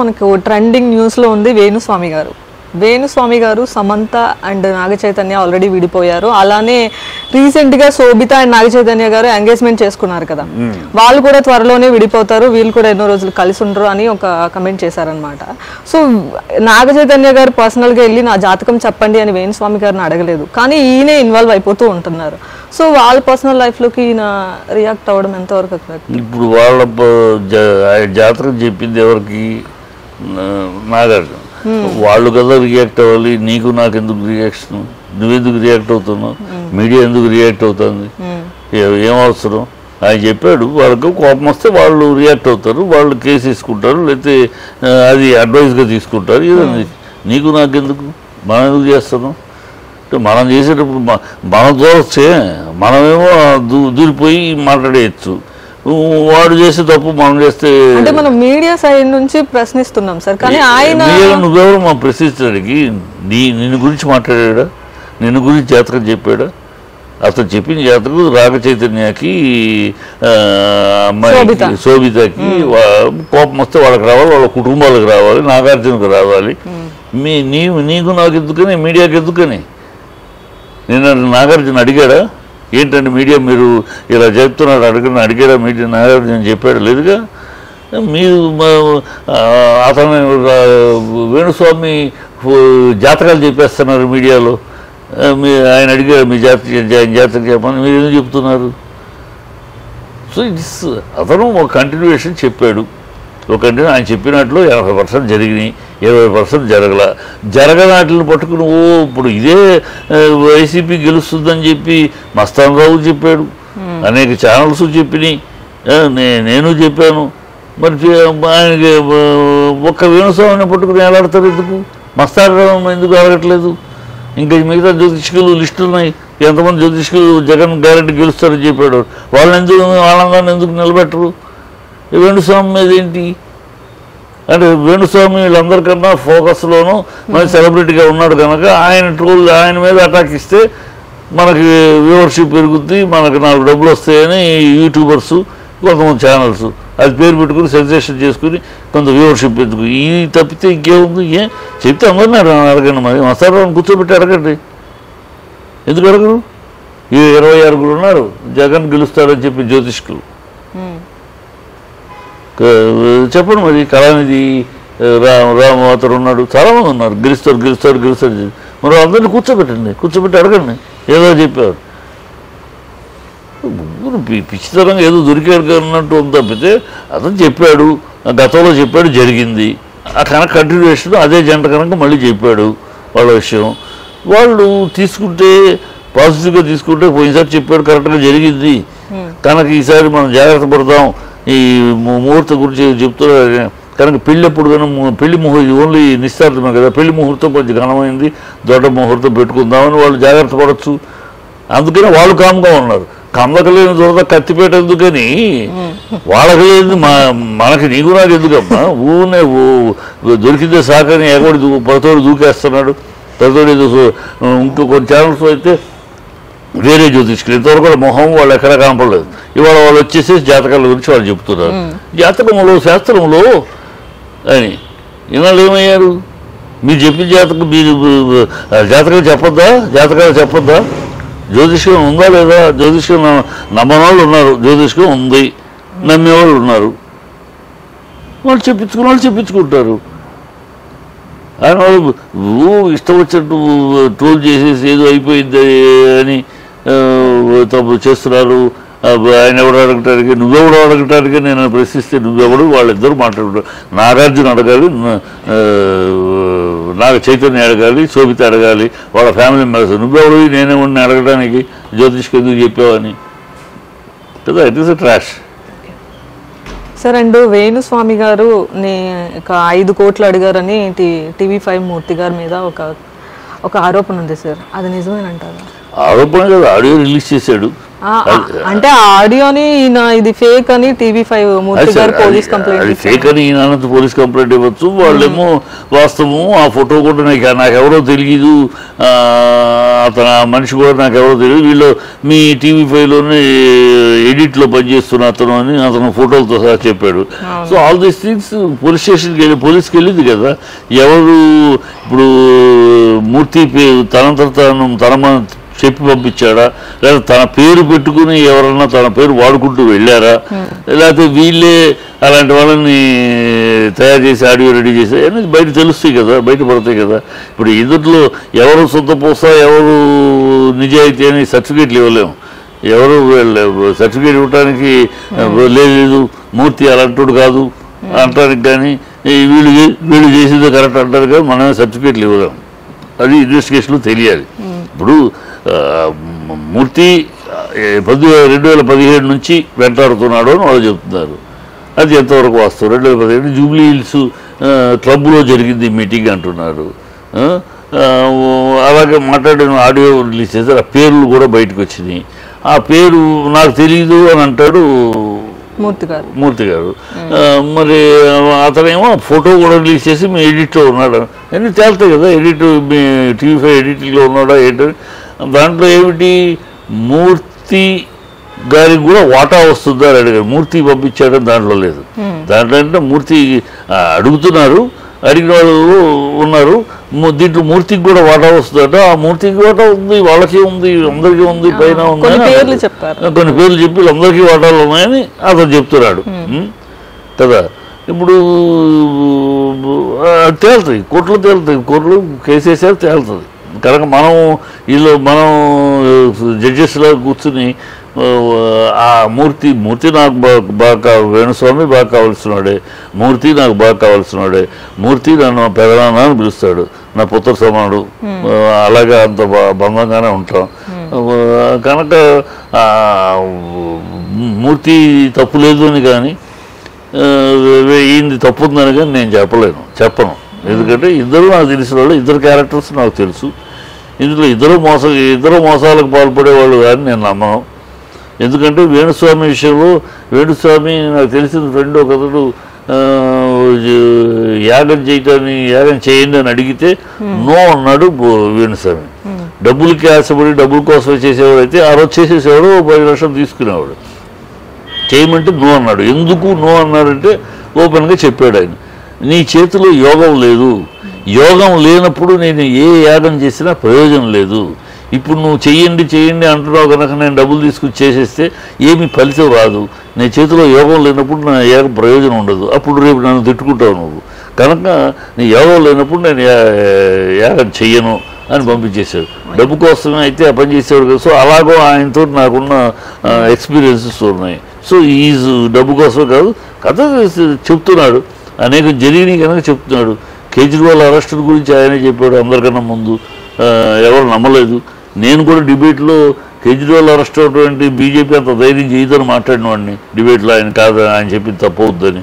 మనకు ట్రెండింగ్ న్యూస్లో ఉంది వేణుస్వామి గారు. వేణుస్వామి గారు సమంత అండ్ నాగ చైతన్య ఆల్రెడీ విడిపోయారు. అలానే రీసెంట్గా శోభిత అండ్ నాగ చైతన్య గారు ఎంగేజ్మెంట్ చేసుకున్నారు కదా, వాళ్ళు కూడా త్వరలోనే విడిపోతారు, వీళ్ళు కూడా ఎన్నో రోజులు కలిసి ఉండరు అని ఒక కమెంట్ చేశారనమాట. సో నాగ చైతన్య గారు పర్సనల్గా వెళ్ళి నా జాతకం చెప్పండి అని వేణుస్వామి గారిని అడగలేదు, కానీ ఈయనే ఇన్వాల్వ్ అయిపోతూ ఉంటున్నారు. సో వాళ్ళ పర్సనల్ లైఫ్లోకి ఈయన రియాక్ట్ అవ్వడం ఎంతవరకు కరెక్ట్? ఇప్పుడు వాళ్ళ జాతకం చెప్పింది ఎవరికి? నాగార్జున. వాళ్ళు కదా రియాక్ట్ అవ్వాలి. నీకు నాకు ఎందుకు రియాక్షన్? నువ్వెందుకు రియాక్ట్ అవుతున్నావు? మీడియా ఎందుకు రియాక్ట్ అవుతుంది? ఏం అవసరం? ఆయన చెప్పాడు, వాళ్ళకు కోపం వస్తే వాళ్ళు రియాక్ట్ అవుతారు, వాళ్ళు కేసు తీసుకుంటారు, లేకపోతే అది అడ్వైజ్గా తీసుకుంటారు. ఇదండి, నీకు నాకెందుకు? మనం ఎందుకు చేస్తున్నాం? అంటే మనం చేసేటప్పుడు మన దూరస్తే మనమేమో దూరిపోయి మాట్లాడేయచ్చు. వాడు చేసే తప్పు మనం చేస్తే అంటే మనం మీడియా సైడ్ నుంచి ప్రశ్నిస్తున్నాం సార్, కానీ ఆయన నువ్వెవరు మా ప్రశ్నించడానికి? నిన్ను గురించి మాట్లాడా? నిన్ను గురించి జాతకం చెప్పాడా? అతను చెప్పిన జాతకం రాగ చైతన్యకి అమ్మాయికి శోభితకి కోపం వస్తే వాళ్ళకి రావాలి, వాళ్ళ కుటుంబాలకు రావాలి, నాగార్జునకు రావాలి. నీకు నాకు ఎందుకని, మీడియాకి ఎందుకని? నేను నాగార్జున అడిగాడా ఏంటంటే మీడియా మీరు ఇలా చెప్తున్నారు అడిగారా? మీడియా నాగార్జున చెప్పాడు లేదుగా. మీరు అతను వేణుస్వామి జాతకాలు చెప్పేస్తున్నారు మీడియాలో. ఆయన అడిగారు మీ జాతకం చెప్పని, మీరు ఎందుకు చెప్తున్నారు? సో ఇట్స్ అతను ఒక కంటిన్యూషన్ చెప్పాడు. ఒకటి ఆయన చెప్పినట్లు 80% జరిగినాయి, 20% జరగనాటిని పట్టుకుని ఇప్పుడు ఇదే వైసీపీ గెలుస్తుందని చెప్పి మస్తాన్ రావు చెప్పాడు, అనేక ఛానల్స్ చెప్పినాయి, నేను చెప్పాను. మరి ఆయనకి ఒక్క వేణుస్వామిని పట్టుకుని ఎలాడతారు? ఎందుకు మస్తాన్ రావు ఎందుకు అడగట్లేదు? ఇంకా మిగతా జ్యోతిష్కులు లిస్టులు ఉన్నాయి, ఎంతమంది జ్యోతిష్కులు జగన్ గ్యారెంటీ గెలుస్తారని చెప్పాడు. వాళ్ళందరినీ ఎందుకు నిలబెట్టరు? వేణుస్వామి మీద ఏంటి అంటే, వేణుస్వామి వీళ్ళందరికన్నా ఫోకస్లోనూ మన సెలబ్రిటీగా ఉన్నాడు కనుక ఆయన మీద అటాక్ ఇస్తే మనకి వ్యూవర్షిప్ పెరుగుద్ది, మనకు 4 డబ్బులు వస్తాయని యూట్యూబర్స్ కొంతమంది ఛానల్స్ అది పేరు పెట్టుకుని సెన్సేషన్ చేసుకుని కొంత వ్యూవర్షిప్ పెట్టుకుని ఈ తప్పితే ఇంకేముంది? చెప్తే అందరినీ అడగండి. మరి మస్తారావుని కూర్చోబెట్టి అడగండి. ఎందుకు అడగరు? 26 ఉన్నారు జగన్ గెలుస్తాడని చెప్పి జ్యోతిష్కులు. చెప్పండి మరి. కళానిధి రామవతరు ఉన్నాడు, చాలామంది ఉన్నారు, గెలుస్తాడు. మరి అందరినీ కూర్చోబెట్టి అడగండి. ఏదో చెప్పారు, పిచ్చితరంగా ఏదో దొరికాడు అన్నట్టు ఉంది తప్పితే అతను చెప్పాడు, గతంలో చెప్పాడు, జరిగింది. ఆ కనుక కంటిన్యూషన్ అదే జంట కనుక మళ్ళీ చెప్పాడు వాళ్ళ విషయం. వాళ్ళు తీసుకుంటే పాజిటివ్గా తీసుకుంటే పోయినసారి చెప్పాడు, కరెక్ట్గా జరిగింది కనుక ఈసారి మనం జాగ్రత్త పడతాం. ఈ ముహూర్తం గురించి చెప్తున్నారు కనుక పెళ్ళి ఎప్పుడు కానీ పెళ్లి ముహూర్తం ఓన్లీ నిశ్చితార్థమే కదా, పెళ్లి ముహూర్తం కొంచెం ఘనమైంది, దొడ్డ ముహూర్తం పెట్టుకుందామని వాళ్ళు జాగ్రత్త పడవచ్చు. అందుకని వాళ్ళు కామ్గా ఉన్నారు. కమ్మకలేని దొరద కత్తిపేట ఎందుకని వాళ్ళకి లేదు, మనకి నీకు నాకు ఎందుకమ్మా? ఊనే దొరికిందే సాకని ఎగబడి ప్రతోడు దూకేస్తున్నాడు. ప్రతోడు ఇంకో కొన్ని ఛానల్స్ అయితే వేరే జ్యోతిష్కులు ఇంతవరకు కూడా మొహం వాళ్ళు ఎక్కడా కనపడలేదు. ఇవాళ వాళ్ళు వచ్చేసి జాతకాల గురించి వాళ్ళు చెప్తున్నారు. జాతకంలో శాస్త్రంలో అని ఇన్నాళ్ళు ఏమయ్యారు? మీరు చెప్పిన జాతకాలు చెప్పొద్దా? జ్యోతిష్కం ఉందా లేదా? జ్యోతిష్కం నమ్మని వాళ్ళు ఉన్నారు, జ్యోతిష్కం ఉంది నమ్మేవాళ్ళు ఉన్నారు. వాళ్ళు చెప్పించుకుంటారు. ఆయన వాళ్ళు ఇష్టం వచ్చినట్టు ట్రోల్ చేసేసి ఏదో అయిపోయింది అని తప్పు చేస్తున్నారు. ఆయన ఎవరు అడగటానికి, నువ్వెవడు అడగటానికి నేను ప్రశ్నిస్తే నువ్వెవడు? వాళ్ళిద్దరూ మాట్లాడుకుంటారు. నాగార్జున అడగాలి, నాగ చైతన్య అడగాలి, శోభిత అడగాలి, వాళ్ళ ఫ్యామిలీ మెంబర్స్. నువ్వెవడు నేనేమన్నా అడగడానికి? జ్యోతిష్కి ఎందుకు చెప్పావని కదా. It is a trash. Sir and Venu Swamy గారు 5 కోట్లు అడిగారని TV5 మూర్తి గారి మీద ఒక ఆరోపణ ఉంది సార్, అది నిజమేనంటారా? ఆరోపణ కదా, ఆడియో రిలీజ్ చేశాడు. అంటే ఆ ఆడియోని ఇది ఫేక్ అని టీవీ5 మూర్తి గారు పోలీస్ కంప్లైంట్ అది ఫేక్ అని ఈయన పోలీస్ కంప్లైంట్ ఇవ్వచ్చు, వాళ్ళేమో వాస్తవము ఆ ఫోటో కూడా నాకెవరో తెలియదు, అతను ఆ మనిషి కూడా నాకెవరో తెలియదు, వీళ్ళు మీ టీవీ5లోనే ఎడిట్లో పనిచేస్తున్న అతను అని అతను ఫోటోలతో సహా చెప్పాడు. సో ఆల్ దీస్ థింగ్స్ పోలీస్కి వెళ్ళింది కదా. ఎవరు ఇప్పుడు మూర్తి తన చెప్పి పంపించాడా, లేదా తన పేరు పెట్టుకుని ఎవరన్నా తన పేరు వాడుకుంటూ వెళ్ళారా, లేకపోతే వీళ్ళే అలాంటి వాళ్ళని తయారు చేసి ఆడియో రెడీ చేసి అనేది బయట తెలుస్తాయి కదా, బయటపడతాయి కదా. ఇప్పుడు ఇద్దరిలో ఎవరు సొంత పోస్తా ఎవరు నిజాయితీ అని సర్టిఫికేట్లు ఇవ్వలేము. ఎవరు సర్టిఫికేట్ ఇవ్వడానికి లేదు మూర్తి అలాంటి కాదు అంటానికి, కానీ వీళ్ళు చేసేది కరెక్ట్ అంటారు కానీ మనమే సర్టిఫికేట్లు ఇవ్వలేము. అది ఇన్వెస్టిగేషన్లో తెలియాలి. ఇప్పుడు మూర్తి 2017 నుంచి వెంటాడుతున్నాడు అని వాళ్ళు చెప్తున్నారు. అది ఎంతవరకు వాస్తవం? 2017 జూబ్లీ హిల్స్ క్లబ్లో జరిగింది మీటింగ్ అంటున్నారు. అలాగే మాట్లాడిన ఆడియో రిలీజ్ చేశారు, ఆ పేర్లు కూడా బయటకు వచ్చినాయి. ఆ పేరు నాకు తెలియదు అని అంటాడు మూర్తి గారు. మరి అతనేమో ఫోటో కూడా రిలీజ్ చేసి మీ ఎడిట్లో ఉన్నాడు అన్నీ తేలుతాయి కదా. ఎడిట్ మీ టీవీ5 ఎడిట్లో ఉన్నాడా ఏంటని. దాంట్లో ఏమిటి మూర్తి గారికి కూడా వాటా వస్తుందా అని అడిగారు. మూర్తి పంపించాడని దాంట్లో లేదు. దాంట్లో అంటే మూర్తి అడుగుతున్నారు, అడిగిన వాళ్ళు ఉన్నారు. దీంట్లో మూర్తికి కూడా వాటా వస్తుందట. ఆ మూర్తికి వాటా ఉంది, వాళ్ళకి ఉంది, అందరికీ ఉంది, పైన ఉంది, కొన్ని పేర్లు చెప్పి అందరికీ వాటాలు ఉన్నాయని అతను చెప్తున్నాడు కదా. ఇప్పుడు తేలుతుంది, కోర్టులో తేలుతుంది, కోర్టులో కేసు వేసారు తేలుతుంది. కనుక మనం జడ్జెస్లా కూర్చుని ఆ మూర్తి నాకు బాగా వేణుస్వామి బాగా కావాల్సినాడే, మూర్తి నాకు బాగా కావాల్సినాడే, మూర్తి నన్ను పెదనాన్న అని పిలుస్తాడు, నా పుత్ర సమానుడు, అలాగే అంత బంధంగానే ఉంటాం. కనుక మూర్తి తప్పు లేదు అని కానీ ఈయనది తప్పు ఉందని కానీ నేను చెప్పను. ఎందుకంటే ఇద్దరు నాకు తెలిసిన వాళ్ళు, ఇద్దరు క్యారెక్టర్స్ నాకు తెలుసు. ఇందులో ఇద్దరు మోసాలకు పాల్పడేవాళ్ళు కానీ నేను నమ్మను. ఎందుకంటే వేణుస్వామి విషయంలో వేణుస్వామి నాకు తెలిసిన ఫ్రెండ్ ఒకడు యాగం చేయండి అని అడిగితే నో అన్నాడు వేణుస్వామి. డబ్బులకి ఆశపడి డబ్బుల కోసం చేసేవాడు అయితే ఆ రోజు చేసేసేవాడు 10 లక్షలు తీసుకునేవాడు. చేయమంటే నో అన్నాడు. ఎందుకు నో అన్నాడంటే ఓపెన్గా చెప్పాడు ఆయన, నీ చేతిలో యోగం లేదు, యోగం లేనప్పుడు నేను ఏ యాగం చేసినా ప్రయోజనం లేదు. ఇప్పుడు నువ్వు చెయ్యండి అంటున్నావు కనుక నేను డబ్బులు తీసుకుని చేసేస్తే ఏమీ ఫలితం రాదు. నీ చేతిలో యోగం లేనప్పుడు నా యాగం ప్రయోజనం ఉండదు. అప్పుడు రేపు నన్ను తిట్టుకుంటావు నువ్వు. కనుక నీ యోగం లేనప్పుడు నేను యాగం చెయ్యను అని పంపించేశాడు. డబ్బు కోసమే అయితే ఆ పని చేసేవాడు కదా. సో అలాగో ఆయనతో నాకున్న ఎక్స్పీరియన్సెస్ ఉన్నాయి. సో ఈజ్ డబ్బు కోసం కాదు, కథ చెప్తున్నాడు, అనేక జరిగినాయి కనుక చెప్తున్నాడు. కేజ్రీవాల్ అరెస్టుల గురించి ఆయనే చెప్పాడు అందరికన్నా ముందు, ఎవరు నమ్మలేదు. నేను కూడా డిబేట్లో కేజ్రీవాల్ అరెస్ట్ అటువంటి బీజేపీ అంత ధైర్యం చేయదని మాట్లాడిన వాడిని డిబేట్లో, ఆయన కాదు ఆయన చెప్పింది తప్పవుద్దని.